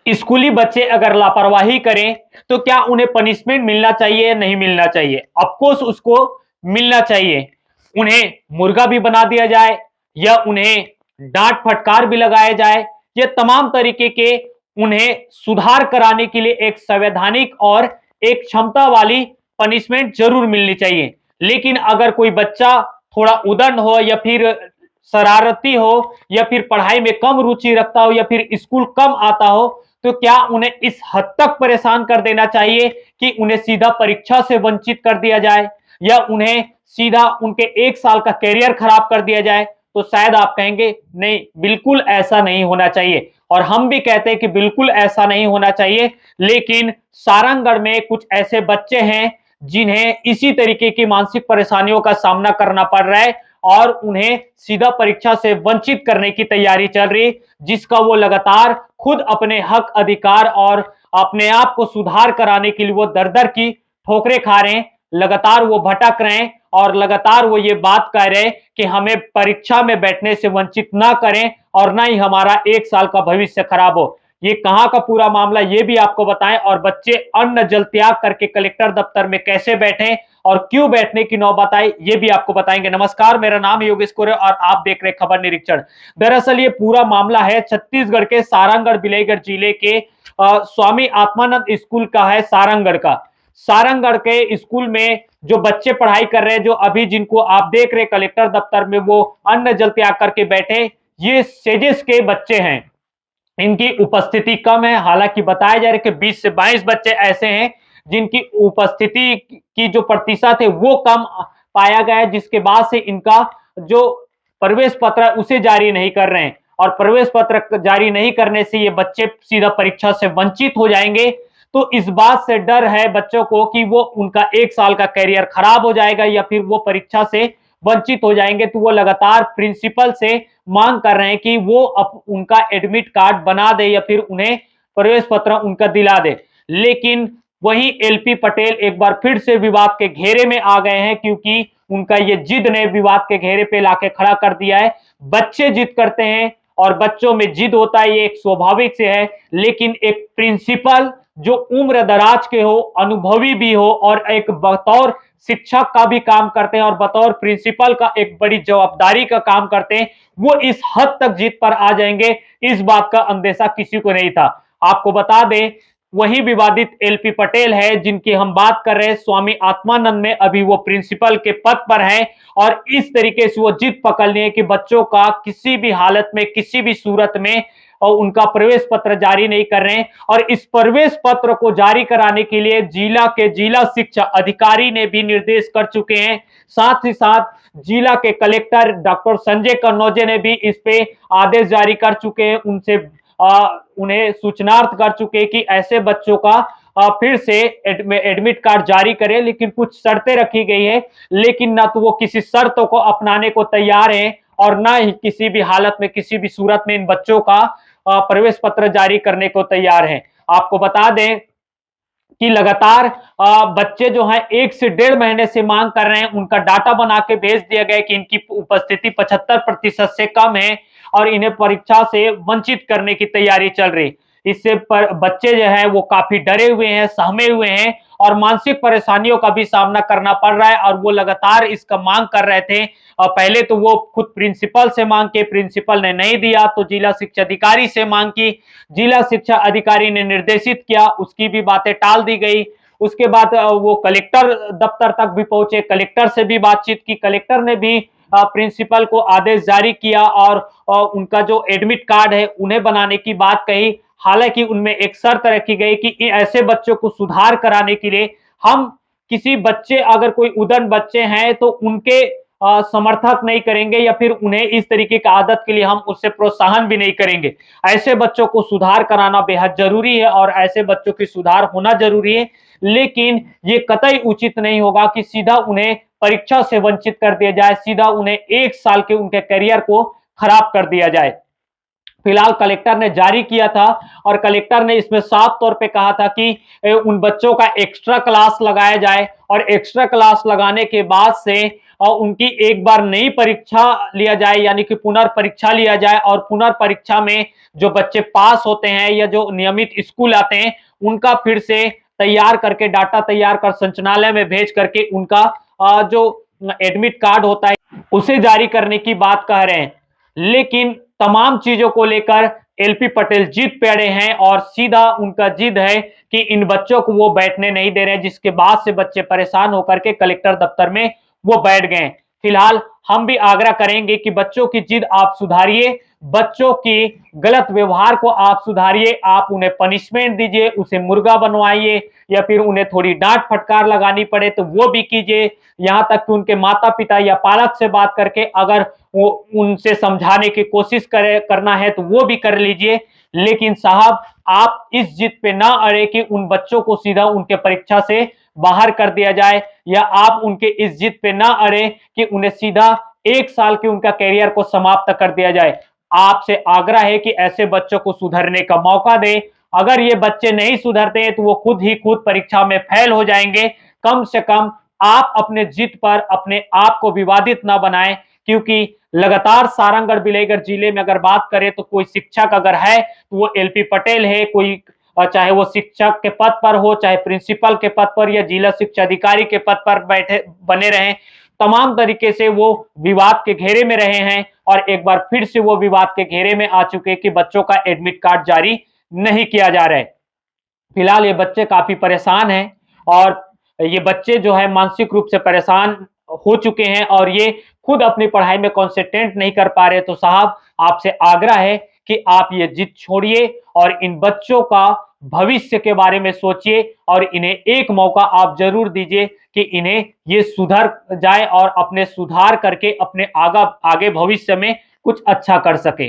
स्कूली बच्चे अगर लापरवाही करें तो क्या उन्हें पनिशमेंट मिलना चाहिए या नहीं मिलना चाहिए? ऑफ कोर्स उसको मिलना चाहिए। उन्हें मुर्गा भी बना दिया जाए या उन्हें डांट फटकार भी लगाया जाए, ये तमाम तरीके के उन्हें सुधार कराने के लिए एक संवैधानिक और एक क्षमता वाली पनिशमेंट जरूर मिलनी चाहिए। लेकिन अगर कोई बच्चा थोड़ा उदंड हो या फिर शरारती हो या फिर पढ़ाई में कम रुचि रखता हो या फिर स्कूल कम आता हो, तो क्या उन्हें इस हद तक परेशान कर देना चाहिए कि उन्हें सीधा परीक्षा से वंचित कर दिया जाए या उन्हें सीधा उनके 1 साल का करियर खराब कर दिया जाए? तो शायद आप कहेंगे नहीं, बिल्कुल ऐसा नहीं होना चाहिए और हम भी कहते हैं कि बिल्कुल ऐसा नहीं होना चाहिए। लेकिन सारंगगढ़ में कुछ ऐसे बच्चे हैं जिन्हें इसी तरीके की मानसिक परेशानियों का सामना करना पड़ रहा है और उन्हें सीधा परीक्षा से वंचित करने की तैयारी चल रही, जिसका वो लगातार खुद अपने हक अधिकार और अपने आप को सुधार कराने के लिए वो दर-दर की ठोकरें खा रहे हैं। लगातार वो भटक रहे हैं और लगातार वो ये बात कह रहे हैं कि हमें परीक्षा में बैठने से वंचित ना करें और ना ही हमारा 1 साल का भविष्य खराब हो। ये कहाँ का पूरा मामला ये भी आपको बताएं और बच्चे अन्न जल त्याग करके कलेक्टर दफ्तर में कैसे बैठे और क्यों बैठने की नौबत आई, ये भी आपको बताएंगे। नमस्कार, मेरा नाम योगेश कुरे और आप देख रहे खबर निरीक्षण। दरअसल ये पूरा मामला है छत्तीसगढ़ के सारंगगढ़ बिलाईगढ़ जिले के स्वामी आत्मानंद स्कूल का है। सारंगगढ़ का सारंगगढ़ के स्कूल में जो बच्चे पढ़ाई कर रहे हैं, जो अभी जिनको आप देख रहे कलेक्टर दफ्तर में वो अन्न जल त्याग करके बैठे, ये सेजेस के बच्चे हैं। इनकी उपस्थिति कम है, हालांकि बताया जा रहा है कि 20 से 22 बच्चे ऐसे हैं जिनकी उपस्थिति की जो प्रतिशत है वो कम पाया गया है, जिसके बाद से इनका जो प्रवेश पत्र है उसे जारी नहीं कर रहे हैं और प्रवेश पत्र जारी नहीं करने से ये बच्चे सीधा परीक्षा से वंचित हो जाएंगे। तो इस बात से डर है बच्चों को कि वो उनका 1 साल का करियर खराब हो जाएगा या फिर वो परीक्षा से वंचित हो जाएंगे। तो वो लगातार प्रिंसिपल से मांग कर रहे हैं कि वो उनका एडमिट कार्ड बना दे या फिर उन्हें प्रवेश पत्र उनका दिला दे। लेकिन वहीं एलपी पटेल एक बार फिर से विवाद के घेरे में आ गए हैं, क्योंकि उनका ये जिद ने विवाद के घेरे पे लाके खड़ा कर दिया है। बच्चे जिद करते हैं और बच्चों में जिद होता है, ये एक स्वाभाविक से है। लेकिन एक प्रिंसिपल जो उम्र दराज के हो, अनुभवी भी हो और एक बतौर शिक्षक का भी काम करते हैं और बतौर प्रिंसिपल का एक बड़ी जवाबदारी का काम करते हैं, वो इस हद तक जीत पर आ जाएंगे, इस बात का अंदेशा किसी को नहीं था। आपको बता दें, वही विवादित एलपी पटेल है जिनकी हम बात कर रहे हैं, स्वामी आत्मानंद में अभी वो प्रिंसिपल के पद पर हैं और इस तरीके से वो जिद पकड़ लिए कि बच्चों का किसी भी हालत में, किसी भी सूरत में और उनका प्रवेश पत्र जारी नहीं कर रहे हैं। और इस प्रवेश पत्र को जारी कराने के लिए जिला के जिला शिक्षा अधिकारी ने भी निर्देश कर चुके हैं। साथ ही साथ जिला के कलेक्टर डॉक्टर संजय कन्नौजे ने भी इस पे आदेश जारी कर चुके हैं, उनसे उन्हें सूचनार्थ कर चुके हैं कि ऐसे बच्चों का फिर से एडमिट कार्ड जारी करें। लेकिन कुछ शर्तें रखी गई है, लेकिन ना तो वो किसी शर्तों को अपनाने को तैयार हैं और ना ही किसी भी हालत में, किसी भी सूरत में इन बच्चों का प्रवेश पत्र जारी करने को तैयार हैं। आपको बता दें कि लगातार बच्चे जो हैं 1 से 1.5 महीने से मांग कर रहे हैं, उनका डाटा बना के भेज दिया गया कि इनकी उपस्थिति 75% से कम है और इन्हें परीक्षा से वंचित करने की तैयारी चल रही। इससे पर बच्चे जो हैं वो काफी डरे हुए हैं, सहमे हुए हैं और मानसिक परेशानियों का भी सामना करना पड़ रहा है और वो लगातार इसका मांग कर रहे थे। पहले तो वो खुद प्रिंसिपल से मांग के, प्रिंसिपल ने नहीं दिया तो जिला शिक्षा अधिकारी से मांग की, जिला शिक्षा अधिकारी ने निर्देशित किया, उसकी भी बातें टाल दी गई। उसके बाद वो कलेक्टर दफ्तर तक भी पहुंचे, कलेक्टर से भी बातचीत की, कलेक्टर ने भी प्रिंसिपल को आदेश जारी किया और उनका जो एडमिट कार्ड है उन्हें बनाने की बात कही। हालांकि उनमें एक शर्त रखी गई कि ऐसे बच्चों को सुधार कराने के लिए हम किसी बच्चे, अगर कोई उदंड बच्चे हैं तो उनके समर्थक नहीं करेंगे या फिर उन्हें इस तरीके की आदत के लिए हम उससे प्रोत्साहन भी नहीं करेंगे। ऐसे बच्चों को सुधार कराना बेहद जरूरी है और ऐसे बच्चों की सुधार होना जरूरी है। लेकिन ये कतई उचित नहीं होगा कि सीधा उन्हें परीक्षा से वंचित कर दिया जाए, सीधा उन्हें 1 साल के उनके करियर को खराब कर दिया जाए। फिलहाल कलेक्टर ने जारी किया था और कलेक्टर ने इसमें साफ तौर पे कहा था कि उन बच्चों का एक्स्ट्रा क्लास लगाया जाए और एक्स्ट्रा क्लास लगाने के बाद से और उनकी एक बार नई परीक्षा लिया जाए, यानी कि पुनर्परीक्षा लिया जाए, और पुनर्परीक्षा में जो बच्चे पास होते हैं या जो नियमित स्कूल आते हैं उनका फिर से तैयार करके, डाटा तैयार कर संचालनालय में भेज करके उनका जो एडमिट कार्ड होता है उसे जारी करने की बात कह रहे हैं। लेकिन तमाम चीजों को लेकर एलपी पटेल जिद पे अड़े हैं और सीधा उनका जिद है कि इन बच्चों को वो बैठने नहीं दे रहे हैं, जिसके बाद से बच्चे परेशान होकर के कलेक्टर दफ्तर में वो बैठ गए। फिलहाल हम भी आग्रह करेंगे कि बच्चों की जिद आप सुधारिए, बच्चों की गलत व्यवहार को आप सुधारिए, आप उन्हें पनिशमेंट दीजिए, उसे मुर्गा बनवाइए, या फिर उन्हें थोड़ी डांट फटकार लगानी पड़े तो वो भी कीजिए। यहां तक कि उनके माता पिता या पालक से बात करके अगर वो उनसे समझाने की कोशिश करना है तो वो भी कर लीजिए। लेकिन साहब, आप इस जिद पे ना अड़े कि उन बच्चों को सीधा उनके परीक्षा से बाहर कर दिया जाए, या आप उनके इस जिद पे ना अड़े कि उन्हें सीधा 1 साल के उनका कैरियर को समाप्त कर दिया जाए। आपसे आग्रह है कि ऐसे बच्चों को सुधरने का मौका दें। अगर ये बच्चे नहीं सुधरते हैं तो वो खुद ही खुद परीक्षा में फेल हो जाएंगे। कम से कम आप अपने जिद पर अपने आप को विवादित ना बनाएं, क्योंकि लगातार सारंगढ़ बिलेगढ़ जिले में अगर बात करें तो कोई शिक्षक अगर है तो वो एलपी पटेल है। कोई चाहे वो शिक्षक के पद पर हो, चाहे प्रिंसिपल के पद पर या जिला शिक्षा अधिकारी के पद पर बैठे बने रहे, तमाम तरीके से वो विवाद के घेरे में रहे हैं और एक बार फिर से वो विवाद के घेरे में आ चुके कि बच्चों का एडमिट कार्ड जारी नहीं किया जा रहा है। फिलहाल ये बच्चे काफी परेशान हैं और ये बच्चे जो है मानसिक रूप से परेशान हो चुके हैं और ये खुद अपनी पढ़ाई में कंसंट्रेट नहीं कर पा रहे। तो साहब, आपसे आग्रह है कि आप ये जिद छोड़िए और इन बच्चों का भविष्य के बारे में सोचिए और इन्हें एक मौका आप जरूर दीजिए कि इन्हें ये सुधर जाए और अपने सुधार करके अपने आगे भविष्य में कुछ अच्छा कर सके।